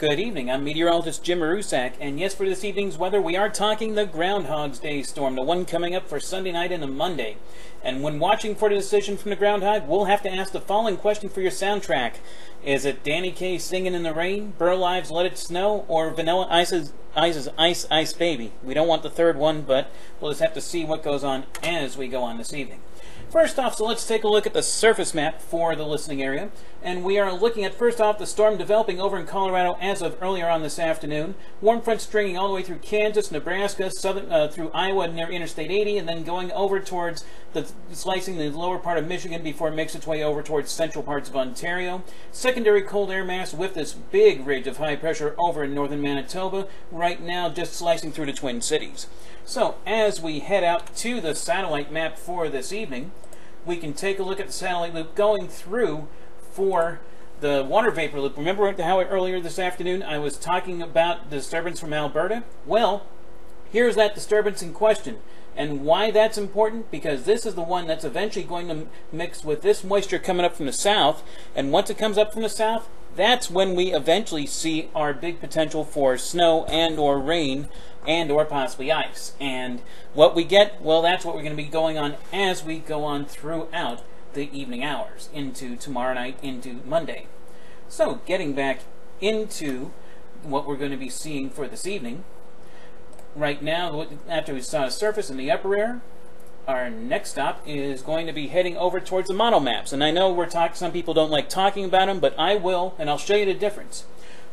Good evening, I'm meteorologist Jim Marusak, and yes, for this evening's weather, we are talking the Groundhog's Day storm, the one coming up for Sunday night into Monday. And when watching for the decision from the Groundhog, we'll have to ask the following question for your soundtrack. Is it Danny Kaye Singing in the Rain, Burl Ives' Let It Snow, or Vanilla Ice's Ice Ice Baby? We don't want the third one, but we'll just have to see what goes on as we go on this evening. First off, so let's take a look at the surface map for the listening area. And we are looking at, first off, the storm developing over in Colorado as of earlier on this afternoon. Warm front stringing all the way through Kansas, Nebraska, through Iowa near Interstate 80, and then going over towards slicing the lower part of Michigan before it makes its way over towards central parts of Ontario. Secondary cold air mass with this big ridge of high pressure over in northern Manitoba, right now just slicing through the Twin Cities. So as we head out to the satellite map for this evening, we can take a look at the satellite loop going through for the water vapor loop. Remember how earlier this afternoon I was talking about the disturbance from Alberta? Well, here's that disturbance in question. And why that's important? Because this is the one that's eventually going to mix with this moisture coming up from the south. And once it comes up from the south, that's when we eventually see our big potential for snow and or rain and or possibly ice. And what we get, well, that's what we're going to be going on as we go on throughout the evening hours into tomorrow night, into Monday. So getting back into what we're going to be seeing for this evening, right now, after we saw the surface in the upper air, our next stop is going to be heading over towards the model maps. And I know some people don't like talking about them, but I will, and I'll show you the difference.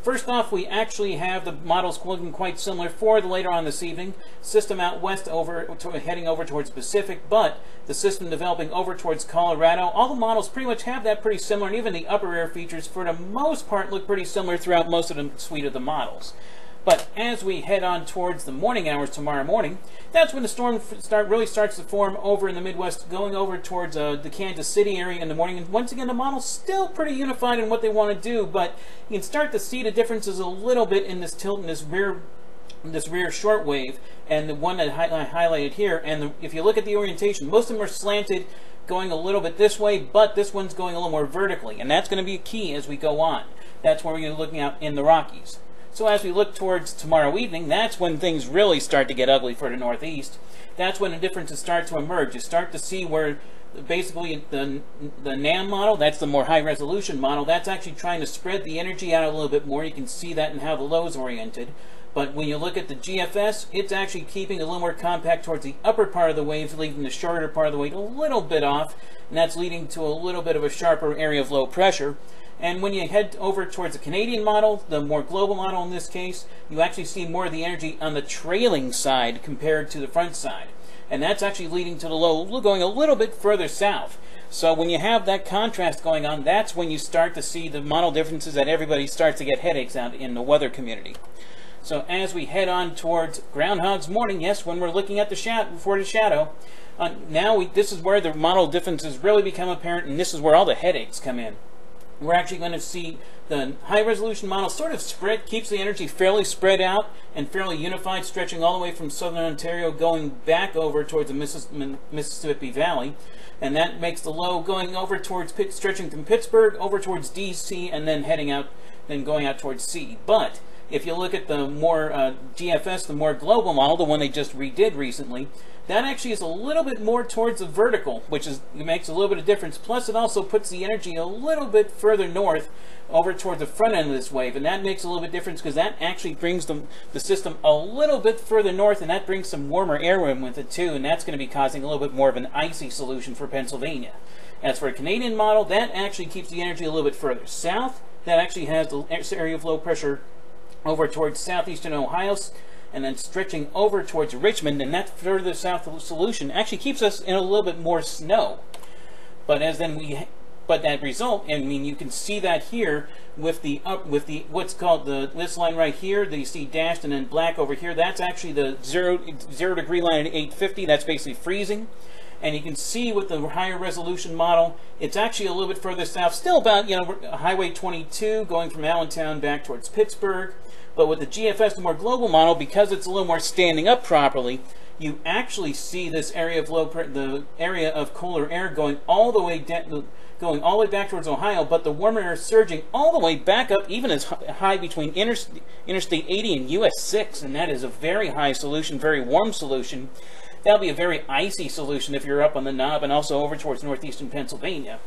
First off, we actually have the models looking quite similar for the later on this evening. System out west heading over towards Pacific, but the system developing over towards Colorado. All the models pretty much have that pretty similar, and even the upper air features for the most part look pretty similar throughout most of the suite of the models. But as we head on towards the morning hours tomorrow morning, that's when the storm really starts to form over in the Midwest, going over towards the Kansas City area in the morning. And once again, the model's still pretty unified in what they want to do, but you can start to see the differences a little bit in this tilt in this rear shortwave, and the one that I highlighted here. And if you look at the orientation, most of them are slanted, going a little bit this way, but this one's going a little more vertically, and that's going to be key as we go on. That's where we're going to be looking out in the Rockies. So as we look towards tomorrow evening, that's when things really start to get ugly for the Northeast. That's when the differences start to emerge. You start to see where basically the NAM model, that's the more high resolution model, that's actually trying to spread the energy out a little bit more. You can see that in how the low is oriented. But when you look at the GFS, it's actually keeping a little more compact towards the upper part of the waves, leaving the shorter part of the wave a little bit off, and that's leading to a little bit of a sharper area of low pressure. And when you head over towards the Canadian model, the more global model in this case, you actually see more of the energy on the trailing side compared to the front side. And that's actually leading to the low going a little bit further south. So when you have that contrast going on, that's when you start to see the model differences that everybody starts to get headaches out in the weather community. So as we head on towards Groundhog's Morning, yes, when we're looking at the shadow, this is where the model differences really become apparent, and this is where all the headaches come in. We're actually going to see the high-resolution model sort of keeps the energy fairly spread out and fairly unified, stretching all the way from southern Ontario, going back over towards the Mississippi Valley. And that makes the low going over towards, stretching from Pittsburgh, over towards D.C., and then going out towards C. But if you look at the more GFS, the more global model, the one they just redid recently, that actually is a little bit more towards the vertical, which makes a little bit of difference. Plus, it also puts the energy a little bit further north over toward the front end of this wave, and that makes a little bit difference because that actually brings the system a little bit further north, and that brings some warmer air in with it too, and that's going to be causing a little bit more of an icy solution for Pennsylvania. As for a Canadian model, that actually keeps the energy a little bit further south. That actually has the area of low pressure over towards southeastern Ohio, and then stretching over towards Richmond, and that further south solution actually keeps us in a little bit more snow. But that result, I mean, you can see that here with what's called this line right here that you see dashed and then black over here. That's actually the zero degree line at 850. That's basically freezing. And you can see with the higher resolution model, it's actually a little bit further south, still about, Highway 22 going from Allentown back towards Pittsburgh. But with the GFS, the more global model, because it's a little more standing up properly, you actually see this area of the area of colder air going all the way down, going all the way back towards Ohio, but the warmer air surging all the way back up, even as high between Interstate 80 and US 6, and that is a very high solution, very warm solution. That'll be a very icy solution if you're up on the knob and also over towards northeastern Pennsylvania.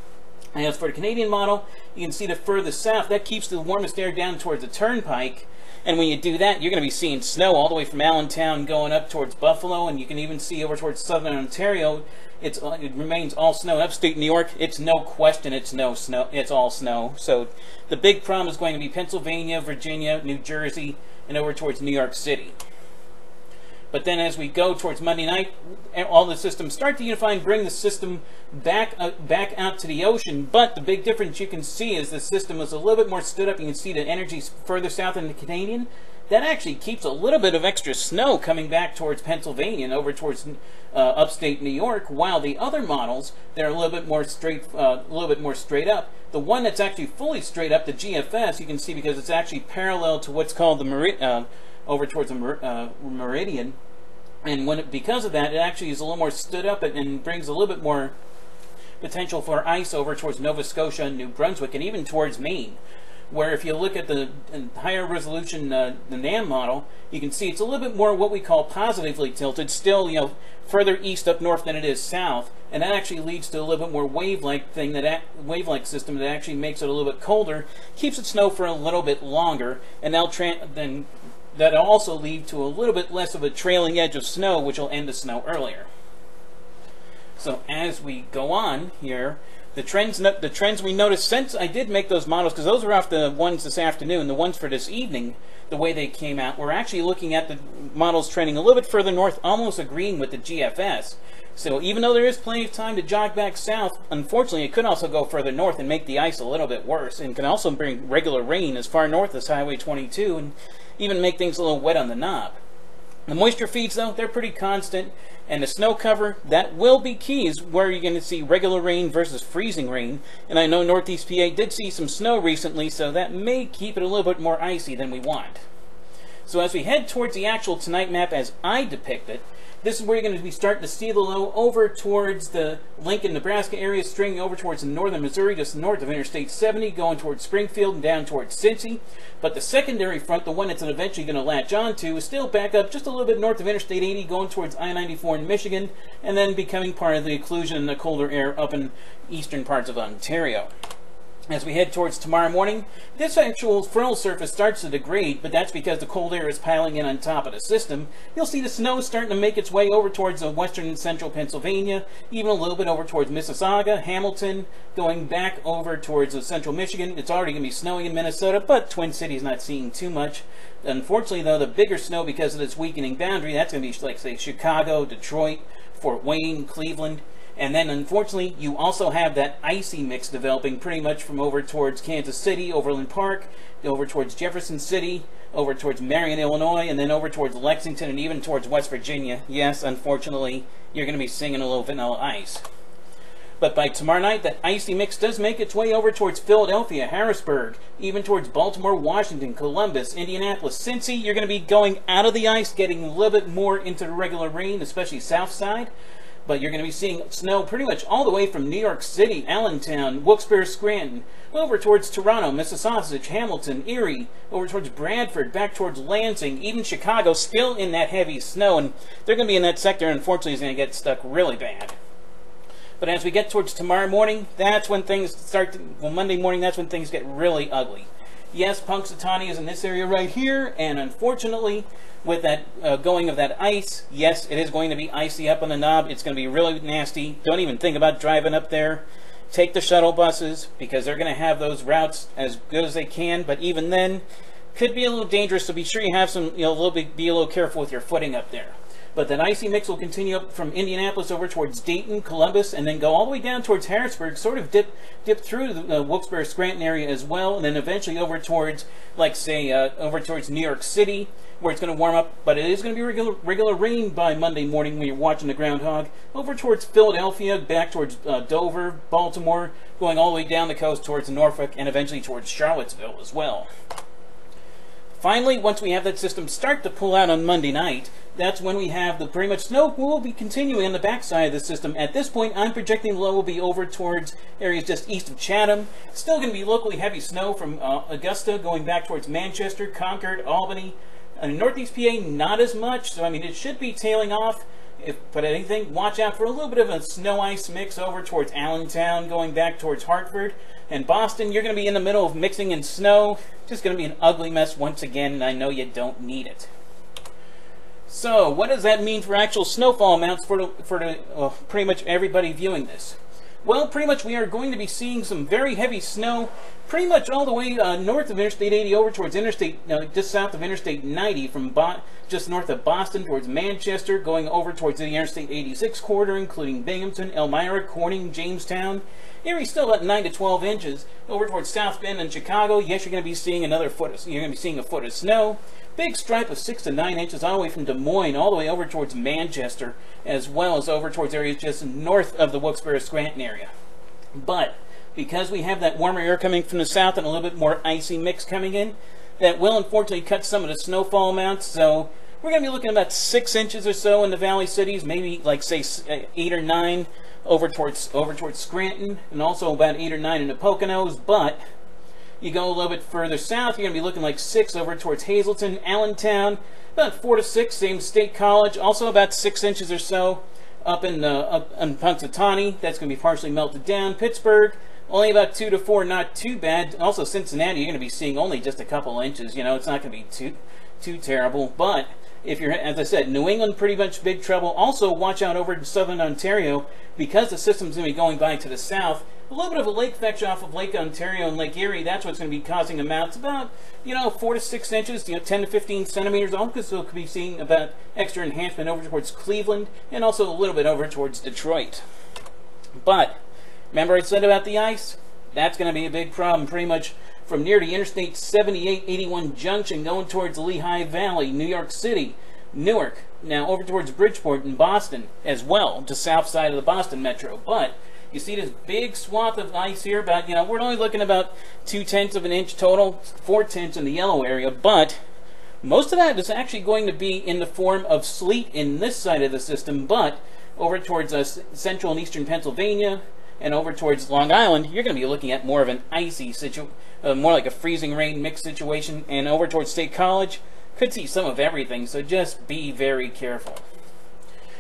And as for the Canadian model, you can see the further south, that keeps the warmest air down towards the turnpike. And when you do that, you're going to be seeing snow all the way from Allentown going up towards Buffalo, and you can even see over towards southern Ontario. It remains all snow. Upstate New York, it's no question, it's all snow. So the big problem is going to be Pennsylvania, Virginia, New Jersey, and over towards New York City. But then as we go towards Monday night, all the systems start to unify and bring the system back out to the ocean. But the big difference you can see is the system is a little bit more stood up. You can see the energy further south in the Canadian. That actually keeps a little bit of extra snow coming back towards Pennsylvania and over towards upstate New York, while the other models, they're a little bit more straight up. The one that's actually fully straight up, the GFS, you can see because it's actually parallel to what's called the over towards the meridian, and because of that, it actually is a little more stood up and brings a little bit more potential for ice over towards Nova Scotia and New Brunswick, and even towards Maine. Where if you look at the higher resolution, the NAM model, you can see it's a little bit more what we call positively tilted, still, you know, further east up north than it is south, and that actually leads to a little bit more wave-like system that actually makes it a little bit colder, keeps it snow for a little bit longer, and then that'll also lead to a little bit less of a trailing edge of snow, which will end the snow earlier. So as we go on here, the trends we noticed since I did make those models, because those were off the ones this afternoon, the ones for this evening, the way they came out, we're actually looking at the models trending a little bit further north, almost agreeing with the GFS. So even though there is plenty of time to jog back south, unfortunately it could also go further north and make the ice a little bit worse, and can also bring regular rain as far north as Highway 22, and even make things a little wet on the knob. The moisture feeds, though, they're pretty constant, and the snow cover, that will be key, is where you're going to see regular rain versus freezing rain. And I know Northeast PA did see some snow recently, so that may keep it a little bit more icy than we want. So as we head towards the actual tonight map as I depict it, this is where you're going to be starting to see the low over towards the Lincoln, Nebraska area, stringing over towards northern Missouri, just north of Interstate 70, going towards Springfield and down towards Cincy. But the secondary front, the one that's eventually going to latch onto, is still back up just a little bit north of Interstate 80, going towards I-94 in Michigan, and then becoming part of the occlusion and the colder air up in eastern parts of Ontario. As we head towards tomorrow morning, this actual frontal surface starts to degrade, but that's because the cold air is piling in on top of the system. You'll see the snow starting to make its way over towards western and central Pennsylvania, even a little bit over towards Mississauga, Hamilton, going back over towards central Michigan. It's already going to be snowing in Minnesota, but Twin Cities not seeing too much. Unfortunately, though, the bigger snow, because of this weakening boundary, that's going to be like, say, Chicago, Detroit, Fort Wayne, Cleveland. And then, unfortunately, you also have that icy mix developing pretty much from over towards Kansas City, Overland Park, over towards Jefferson City, over towards Marion, Illinois, and then over towards Lexington and even towards West Virginia. Yes, unfortunately, you're going to be seeing a little vanilla ice. But by tomorrow night, that icy mix does make its way over towards Philadelphia, Harrisburg, even towards Baltimore, Washington, Columbus, Indianapolis, Cincy. You're going to be going out of the ice, getting a little bit more into the regular rain, especially south side. But you're going to be seeing snow pretty much all the way from New York City, Allentown, Wilkes-Barre, Scranton, over towards Toronto, Mississauga, Hamilton, Erie, over towards Bradford, back towards Lansing, even Chicago, still in that heavy snow. And they're going to be in that sector, and unfortunately, is going to get stuck really bad. But as we get towards tomorrow morning, that's when things Monday morning, that's when things get really ugly. Yes, Punxsutawney is in this area right here, and unfortunately, with that going of that ice, yes, it is going to be icy up on the knob. It's going to be really nasty. Don't even think about driving up there. Take the shuttle buses, because they're going to have those routes as good as they can, but even then, could be a little dangerous, so be sure you have some, be a little careful with your footing up there. But that icy mix will continue up from Indianapolis over towards Dayton, Columbus, and then go all the way down towards Harrisburg, sort of dip through the Wilkes-Barre, Scranton area as well, and then eventually over towards, like, say, over towards New York City, where it's going to warm up. But it is going to be regular rain by Monday morning when you're watching the groundhog, over towards Philadelphia, back towards Dover, Baltimore, going all the way down the coast towards Norfolk, and eventually towards Charlottesville as well. Finally, once we have that system start to pull out on Monday night, that's when we have the pretty much snow will be continuing on the backside of the system. At this point, I'm projecting the low will be over towards areas just east of Chatham. Still going to be locally heavy snow from Augusta going back towards Manchester, Concord, Albany. In Northeast PA, not as much, so I mean it should be tailing off. But anything, watch out for a little bit of a snow-ice mix over towards Allentown, going back towards Hartford. And Boston, you're going to be in the middle of mixing in snow. Just going to be an ugly mess once again, and I know you don't need it. So, what does that mean for actual snowfall amounts for pretty much everybody viewing this? Well, pretty much we are going to be seeing some very heavy snow pretty much all the way north of Interstate 80 over towards Interstate, just south of Interstate 90 from just north of Boston towards Manchester, going over towards the Interstate 86 corridor, including Binghamton, Elmira, Corning, Jamestown. Erie's still at 9 to 12 inches. Over towards South Bend and Chicago, yes, you're going to be seeing a foot of snow. Big stripe of 6 to 9 inches all the way from Des Moines all the way over towards Manchester, as well as over towards areas just north of the Wilkes-Barre-Scranton area. But because we have that warmer air coming from the south and a little bit more icy mix coming in, that will unfortunately cut some of the snowfall amounts. So we're going to be looking at about 6 inches or so in the valley cities, maybe like say 8 or 9 over towards Scranton, and also about 8 or 9 in the Poconos. But you go a little bit further south, you're going to be looking like 6 over towards Hazleton, Allentown, about 4 to 6, same State College, also about 6 inches or so up in Punxsutawney. That's going to be partially melted down. Pittsburgh, only about 2 to 4, not too bad. Also Cincinnati, you're going to be seeing only just a couple inches. You know, it's not going to be too terrible. But if you're, as I said, New England, pretty much big trouble. Also, watch out over in southern Ontario, because the system's going to be going by to the south. A little bit of a lake fetch off of Lake Ontario and Lake Erie. That's what's going to be causing amounts about, 4 to 6 inches, 10 to 15 centimeters. Also could be seeing about extra enhancement over towards Cleveland and also a little bit over towards Detroit. But remember I said about the ice? That's going to be a big problem pretty much from near the Interstate 78-81 junction going towards the Lehigh Valley, New York City, Newark, now over towards Bridgeport and Boston as well, to south side of the Boston metro. But you see this big swath of ice here, about, we're only looking about 2/10 of an inch total, 4/10 in the yellow area, but most of that is actually going to be in the form of sleet in this side of the system. But over towards central and eastern Pennsylvania and over towards Long Island, you're going to be looking at more of an icy situation, more like a freezing rain mix situation. And over towards State College, could see some of everything, so just be very careful.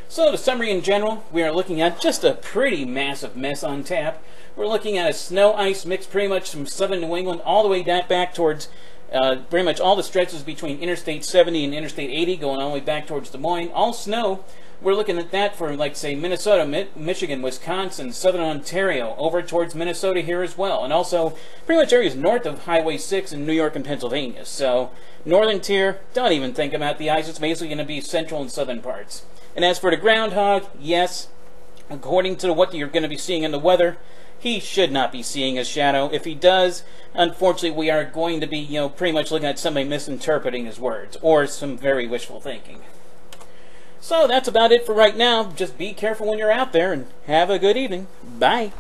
So the summary in general, we are looking at just a pretty massive mess on tap. We're looking at a snow-ice mix pretty much from southern New England all the way back towards pretty much all the stretches between Interstate 70 and Interstate 80 going all the way back towards Des Moines. All snow. We're looking at that for, like, say, Minnesota, Michigan, Wisconsin, southern Ontario, over towards Minnesota here as well. And also pretty much areas north of Highway 6 in New York and Pennsylvania. So northern tier, don't even think about the ice. It's basically going to be central and southern parts. And as for the groundhog, yes, according to what you're going to be seeing in the weather, he should not be seeing a shadow. If he does, unfortunately, we are going to be, pretty much looking at somebody misinterpreting his words or some very wishful thinking. So that's about it for right now. Just be careful when you're out there and have a good evening. Bye.